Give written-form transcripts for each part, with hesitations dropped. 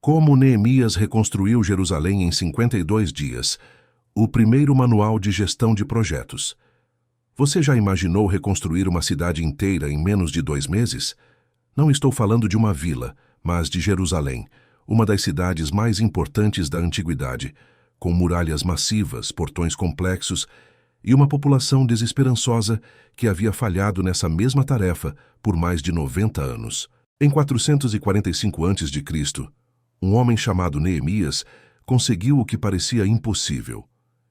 Como Neemias reconstruiu Jerusalém em 52 dias. O primeiro manual de gestão de projetos. Você já imaginou reconstruir uma cidade inteira em menos de 2 meses? Não estou falando de uma vila, mas de Jerusalém, uma das cidades mais importantes da antiguidade, com muralhas massivas, portões complexos e uma população desesperançosa que havia falhado nessa mesma tarefa por mais de 90 anos. Em 445 a.C., um homem chamado Neemias conseguiu o que parecia impossível: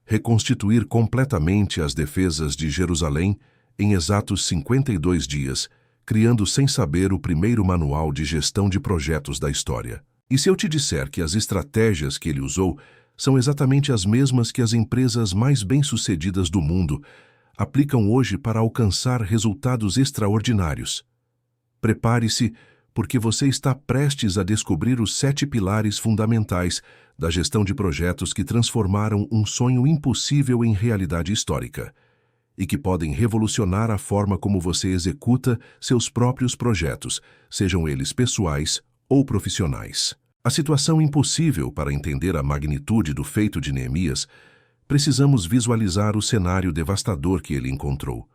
reconstituir completamente as defesas de Jerusalém em exatos 52 dias, criando sem saber o primeiro manual de gestão de projetos da história. E se eu te disser que as estratégias que ele usou são exatamente as mesmas que as empresas mais bem-sucedidas do mundo aplicam hoje para alcançar resultados extraordinários? Prepare-se, porque você está prestes a descobrir os 7 pilares fundamentais da gestão de projetos que transformaram um sonho impossível em realidade histórica e que podem revolucionar a forma como você executa seus próprios projetos, sejam eles pessoais ou profissionais. A situação impossível para entender a magnitude do feito de Neemias, precisamos visualizar o cenário devastador que ele encontrou.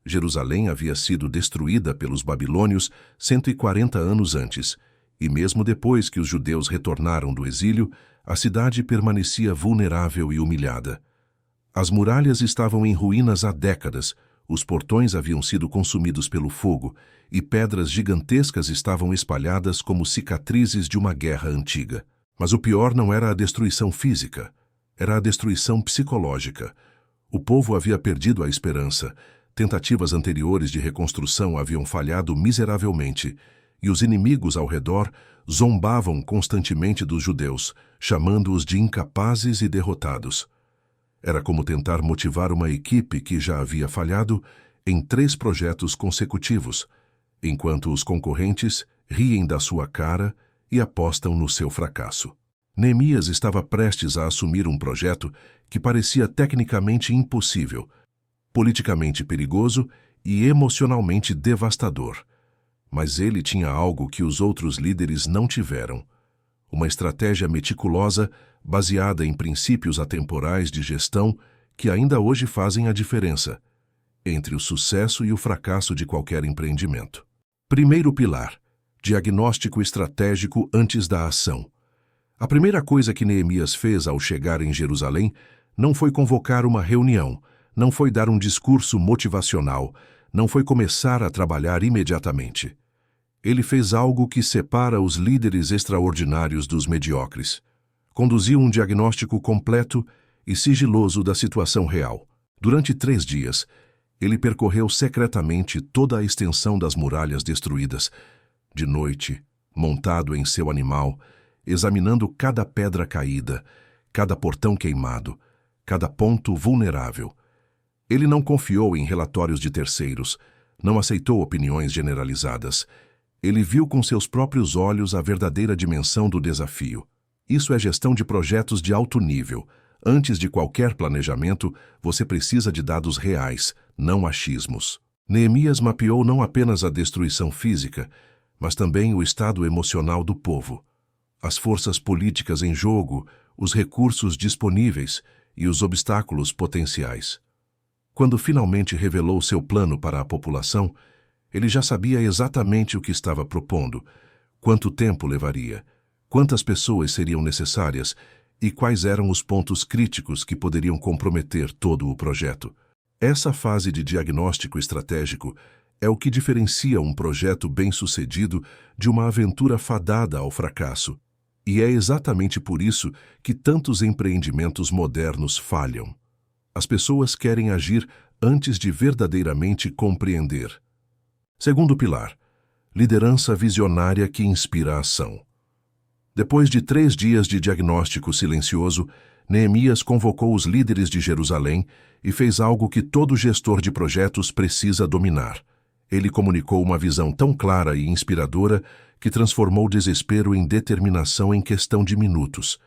Jerusalém havia sido destruída pelos babilônios 140 anos antes, e mesmo depois que os judeus retornaram do exílio, a cidade permanecia vulnerável e humilhada. As muralhas estavam em ruínas há décadas, os portões haviam sido consumidos pelo fogo e pedras gigantescas estavam espalhadas como cicatrizes de uma guerra antiga. Mas o pior não era a destruição física, era a destruição psicológica. O povo havia perdido a esperança. Tentativas anteriores de reconstrução haviam falhado miseravelmente, e os inimigos ao redor zombavam constantemente dos judeus, chamando-os de incapazes e derrotados. Era como tentar motivar uma equipe que já havia falhado em 3 projetos consecutivos, enquanto os concorrentes riem da sua cara e apostam no seu fracasso. Neemias estava prestes a assumir um projeto que parecia tecnicamente impossível, politicamente perigoso e emocionalmente devastador. Mas ele tinha algo que os outros líderes não tiveram: uma estratégia meticulosa baseada em princípios atemporais de gestão que ainda hoje fazem a diferença entre o sucesso e o fracasso de qualquer empreendimento. Primeiro pilar: diagnóstico estratégico antes da ação. A primeira coisa que Neemias fez ao chegar em Jerusalém não foi convocar uma reunião, não foi dar um discurso motivacional, não foi começar a trabalhar imediatamente. Ele fez algo que separa os líderes extraordinários dos mediocres. Conduziu um diagnóstico completo e sigiloso da situação real. Durante 3 dias, ele percorreu secretamente toda a extensão das muralhas destruídas. De noite, montado em seu animal, examinando cada pedra caída, cada portão queimado, cada ponto vulnerável. Ele não confiou em relatórios de terceiros, não aceitou opiniões generalizadas. Ele viu com seus próprios olhos a verdadeira dimensão do desafio. Isso é gestão de projetos de alto nível. Antes de qualquer planejamento, você precisa de dados reais, não achismos. Neemias mapeou não apenas a destruição física, mas também o estado emocional do povo, as forças políticas em jogo, os recursos disponíveis e os obstáculos potenciais. Quando finalmente revelou seu plano para a população, ele já sabia exatamente o que estava propondo, quanto tempo levaria, quantas pessoas seriam necessárias e quais eram os pontos críticos que poderiam comprometer todo o projeto. Essa fase de diagnóstico estratégico é o que diferencia um projeto bem-sucedido de uma aventura fadada ao fracasso. E é exatamente por isso que tantos empreendimentos modernos falham. As pessoas querem agir antes de verdadeiramente compreender. Segundo pilar: liderança visionária que inspira a ação. Depois de 3 dias de diagnóstico silencioso, Neemias convocou os líderes de Jerusalém e fez algo que todo gestor de projetos precisa dominar. Ele comunicou uma visão tão clara e inspiradora que transformou desespero em determinação em questão de minutos.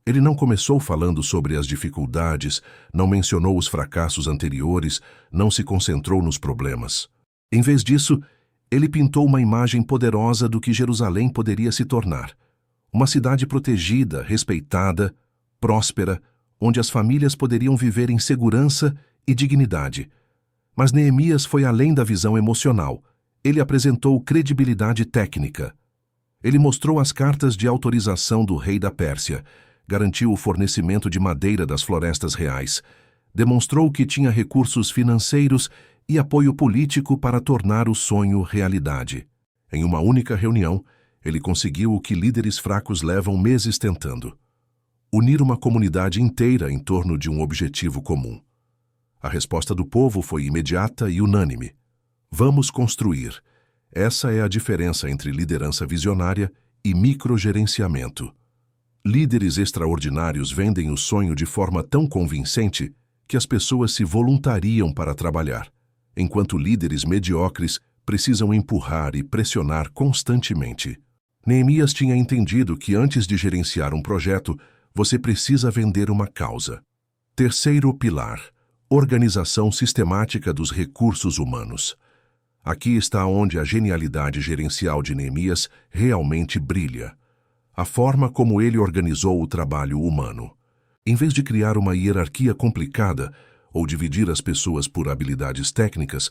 Ele não começou falando sobre as dificuldades, não mencionou os fracassos anteriores, não se concentrou nos problemas. Em vez disso, ele pintou uma imagem poderosa do que Jerusalém poderia se tornar. Uma cidade protegida, respeitada, próspera, onde as famílias poderiam viver em segurança e dignidade. Mas Neemias foi além da visão emocional. Ele apresentou credibilidade técnica. Ele mostrou as cartas de autorização do rei da Pérsia, garantiu o fornecimento de madeira das florestas reais, demonstrou que tinha recursos financeiros e apoio político para tornar o sonho realidade. Em uma única reunião, ele conseguiu o que líderes fracos levam meses tentando: unir uma comunidade inteira em torno de um objetivo comum. A resposta do povo foi imediata e unânime: vamos construir. Essa é a diferença entre liderança visionária e microgerenciamento. Líderes extraordinários vendem o sonho de forma tão convincente que as pessoas se voluntariam para trabalhar, enquanto líderes mediocres precisam empurrar e pressionar constantemente. Neemias tinha entendido que antes de gerenciar um projeto, você precisa vender uma causa. Terceiro pilar: organização sistemática dos recursos humanos. Aqui está onde a genialidade gerencial de Neemias realmente brilha. A forma como ele organizou o trabalho humano. Em vez de criar uma hierarquia complicada ou dividir as pessoas por habilidades técnicas,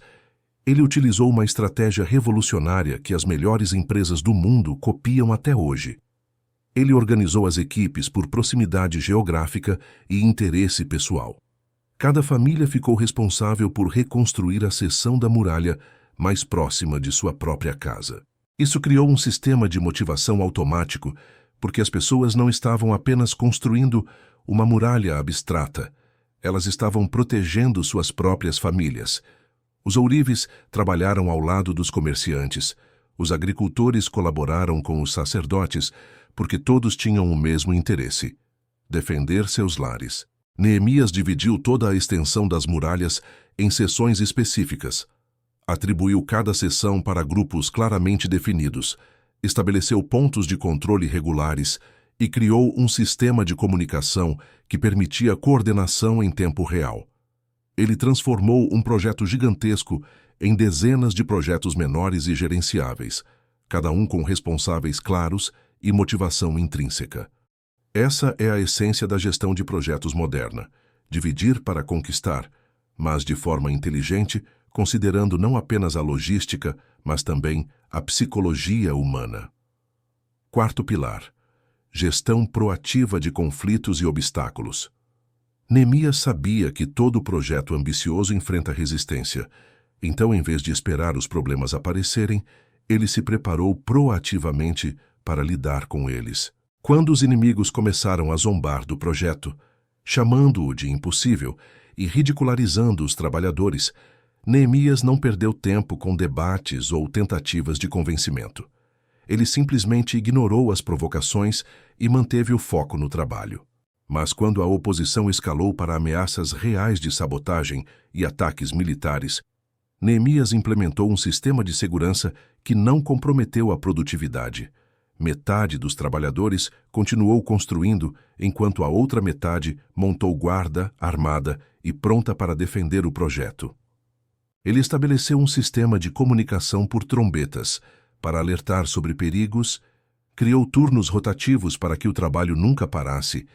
ele utilizou uma estratégia revolucionária que as melhores empresas do mundo copiam até hoje. Ele organizou as equipes por proximidade geográfica e interesse pessoal. Cada família ficou responsável por reconstruir a seção da muralha mais próxima de sua própria casa. Isso criou um sistema de motivação automático, porque as pessoas não estavam apenas construindo uma muralha abstrata, elas estavam protegendo suas próprias famílias. Os ourives trabalharam ao lado dos comerciantes, os agricultores colaboraram com os sacerdotes, porque todos tinham o mesmo interesse: defender seus lares. Neemias dividiu toda a extensão das muralhas em seções específicas. Atribuiu cada seção para grupos claramente definidos, estabeleceu pontos de controle regulares e criou um sistema de comunicação que permitia coordenação em tempo real. Ele transformou um projeto gigantesco em dezenas de projetos menores e gerenciáveis, cada um com responsáveis claros e motivação intrínseca. Essa é a essência da gestão de projetos moderna: dividir para conquistar, mas de forma inteligente, considerando não apenas a logística, mas também a psicologia humana. Quarto pilar: gestão proativa de conflitos e obstáculos. Neemias sabia que todo projeto ambicioso enfrenta resistência, então, em vez de esperar os problemas aparecerem, ele se preparou proativamente para lidar com eles. Quando os inimigos começaram a zombar do projeto, chamando-o de impossível e ridicularizando os trabalhadores, Neemias não perdeu tempo com debates ou tentativas de convencimento. Ele simplesmente ignorou as provocações e manteve o foco no trabalho. Mas quando a oposição escalou para ameaças reais de sabotagem e ataques militares, Neemias implementou um sistema de segurança que não comprometeu a produtividade. Metade dos trabalhadores continuou construindo, enquanto a outra metade montou guarda, armada e pronta para defender o projeto. Ele estabeleceu um sistema de comunicação por trombetas para alertar sobre perigos, criou turnos rotativos para que o trabalho nunca parasse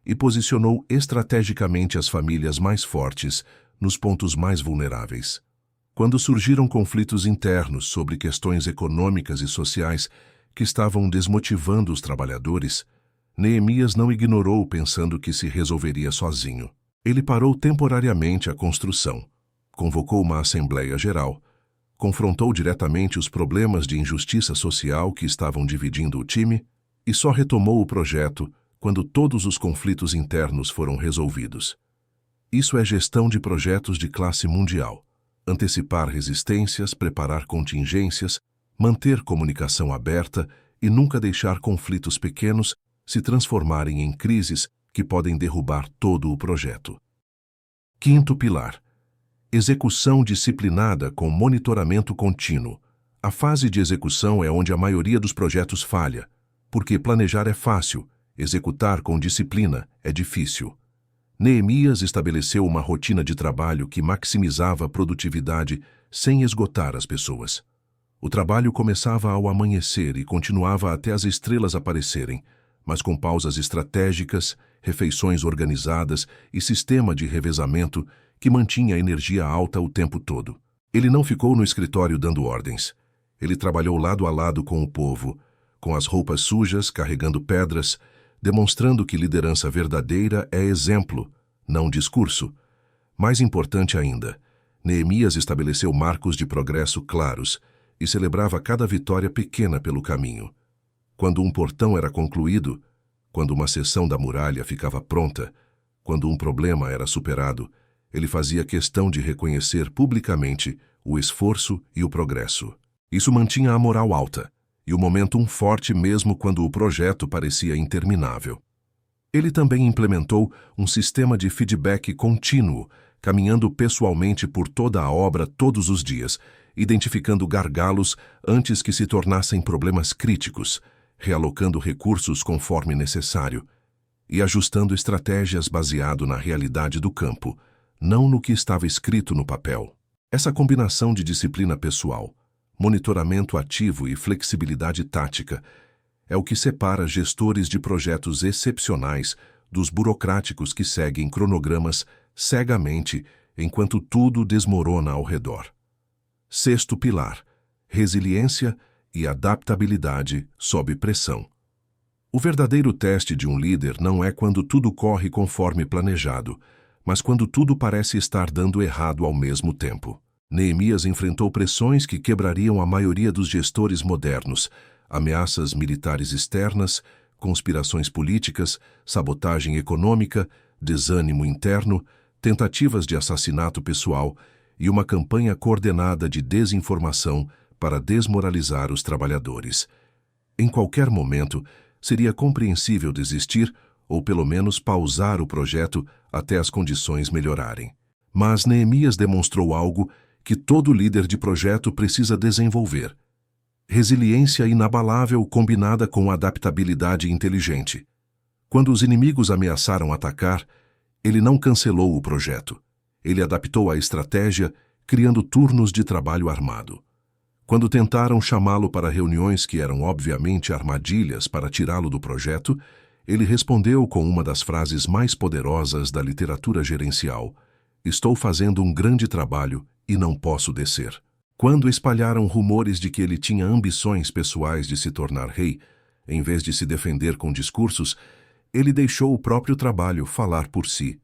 e posicionou estrategicamente as famílias mais fortes nos pontos mais vulneráveis. Quando surgiram conflitos internos sobre questões econômicas e sociais que estavam desmotivando os trabalhadores, Neemias não ignorou pensando que se resolveria sozinho. Ele parou temporariamente a construção, convocou uma Assembleia Geral, confrontou diretamente os problemas de injustiça social que estavam dividindo o time e só retomou o projeto quando todos os conflitos internos foram resolvidos. Isso é gestão de projetos de classe mundial: antecipar resistências, preparar contingências, manter comunicação aberta e nunca deixar conflitos pequenos se transformarem em crises que podem derrubar todo o projeto. Quinto pilar: execução disciplinada com monitoramento contínuo. A fase de execução é onde a maioria dos projetos falha, porque planejar é fácil, executar com disciplina é difícil. Neemias estabeleceu uma rotina de trabalho que maximizava a produtividade sem esgotar as pessoas. O trabalho começava ao amanhecer e continuava até as estrelas aparecerem, mas com pausas estratégicas, refeições organizadas e sistema de revezamento que mantinha a energia alta o tempo todo. Ele não ficou no escritório dando ordens. Ele trabalhou lado a lado com o povo, com as roupas sujas, carregando pedras, demonstrando que liderança verdadeira é exemplo, não discurso. Mais importante ainda, Neemias estabeleceu marcos de progresso claros e celebrava cada vitória pequena pelo caminho. Quando um portão era concluído, quando uma seção da muralha ficava pronta, quando um problema era superado, ele fazia questão de reconhecer publicamente o esforço e o progresso. Isso mantinha a moral alta e o momentum forte mesmo quando o projeto parecia interminável. Ele também implementou um sistema de feedback contínuo, caminhando pessoalmente por toda a obra todos os dias, identificando gargalos antes que se tornassem problemas críticos, realocando recursos conforme necessário e ajustando estratégias baseado na realidade do campo, não no que estava escrito no papel. Essa combinação de disciplina pessoal, monitoramento ativo e flexibilidade tática é o que separa gestores de projetos excepcionais dos burocráticos que seguem cronogramas cegamente enquanto tudo desmorona ao redor. Sexto pilar: resiliência e adaptabilidade sob pressão. O verdadeiro teste de um líder não é quando tudo corre conforme planejado, mas quando tudo parece estar dando errado ao mesmo tempo. Neemias enfrentou pressões que quebrariam a maioria dos gestores modernos: ameaças militares externas, conspirações políticas, sabotagem econômica, desânimo interno, tentativas de assassinato pessoal e uma campanha coordenada de desinformação para desmoralizar os trabalhadores. Em qualquer momento, seria compreensível desistir ou pelo menos pausar o projeto até as condições melhorarem. Mas Neemias demonstrou algo que todo líder de projeto precisa desenvolver: resiliência inabalável combinada com adaptabilidade inteligente. Quando os inimigos ameaçaram atacar, ele não cancelou o projeto. Ele adaptou a estratégia, criando turnos de trabalho armado. Quando tentaram chamá-lo para reuniões que eram obviamente armadilhas para tirá-lo do projeto, ele respondeu com uma das frases mais poderosas da literatura gerencial: "Estou fazendo um grande trabalho e não posso descer." Quando espalharam rumores de que ele tinha ambições pessoais de se tornar rei, em vez de se defender com discursos, ele deixou o próprio trabalho falar por si.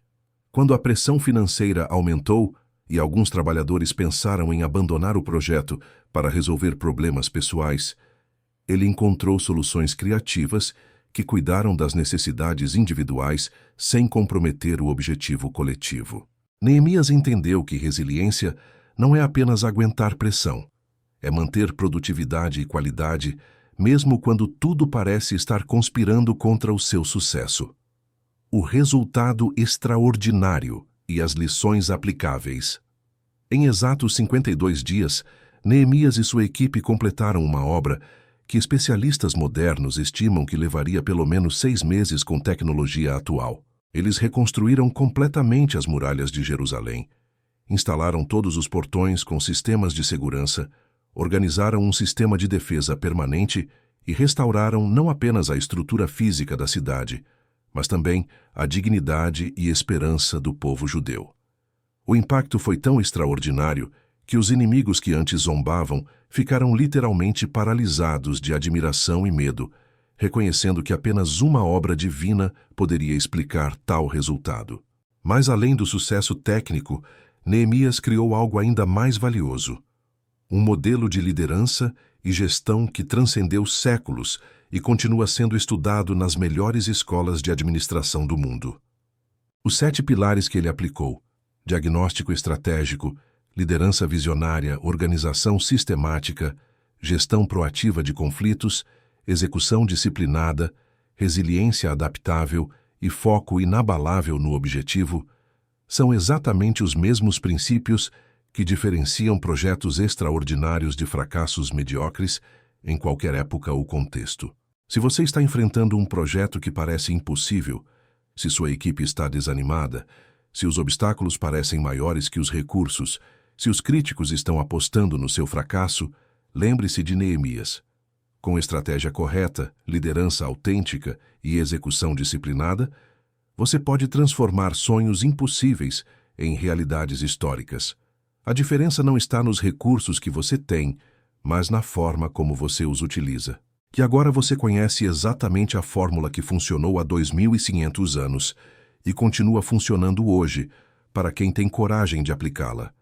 Quando a pressão financeira aumentou e alguns trabalhadores pensaram em abandonar o projeto para resolver problemas pessoais, ele encontrou soluções criativas que cuidaram das necessidades individuais sem comprometer o objetivo coletivo. Neemias entendeu que resiliência não é apenas aguentar pressão, é manter produtividade e qualidade, mesmo quando tudo parece estar conspirando contra o seu sucesso. O resultado extraordinário e as lições aplicáveis. Em exatos 52 dias, Neemias e sua equipe completaram uma obra que especialistas modernos estimam que levaria pelo menos 6 meses com tecnologia atual. Eles reconstruíram completamente as muralhas de Jerusalém, instalaram todos os portões com sistemas de segurança, organizaram um sistema de defesa permanente e restauraram não apenas a estrutura física da cidade, mas também a dignidade e esperança do povo judeu. O impacto foi tão extraordinário que os inimigos que antes zombavam ficaram literalmente paralisados de admiração e medo, reconhecendo que apenas uma obra divina poderia explicar tal resultado. Mas além do sucesso técnico, Neemias criou algo ainda mais valioso: um modelo de liderança e gestão que transcendeu séculos e continua sendo estudado nas melhores escolas de administração do mundo. Os 7 pilares que ele aplicou: diagnóstico estratégico, liderança visionária, organização sistemática, gestão proativa de conflitos, execução disciplinada, resiliência adaptável e foco inabalável no objetivo, são exatamente os mesmos princípios que diferenciam projetos extraordinários de fracassos medíocres em qualquer época ou contexto. Se você está enfrentando um projeto que parece impossível, se sua equipe está desanimada, se os obstáculos parecem maiores que os recursos, se os críticos estão apostando no seu fracasso, lembre-se de Neemias. Com estratégia correta, liderança autêntica e execução disciplinada, você pode transformar sonhos impossíveis em realidades históricas. A diferença não está nos recursos que você tem, mas na forma como você os utiliza. Que agora você conhece exatamente a fórmula que funcionou há 2.500 anos e continua funcionando hoje para quem tem coragem de aplicá-la.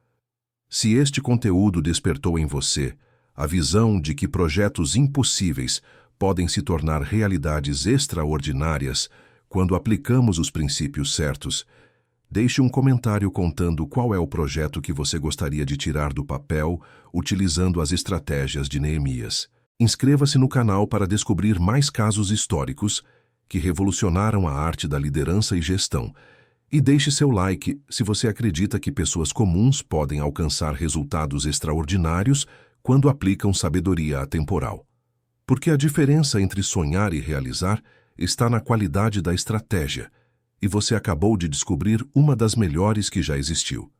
Se este conteúdo despertou em você a visão de que projetos impossíveis podem se tornar realidades extraordinárias quando aplicamos os princípios certos, deixe um comentário contando qual é o projeto que você gostaria de tirar do papel utilizando as estratégias de Neemias. Inscreva-se no canal para descobrir mais casos históricos que revolucionaram a arte da liderança e gestão. E deixe seu like se você acredita que pessoas comuns podem alcançar resultados extraordinários quando aplicam sabedoria atemporal. Porque a diferença entre sonhar e realizar está na qualidade da estratégia, e você acabou de descobrir uma das melhores que já existiu.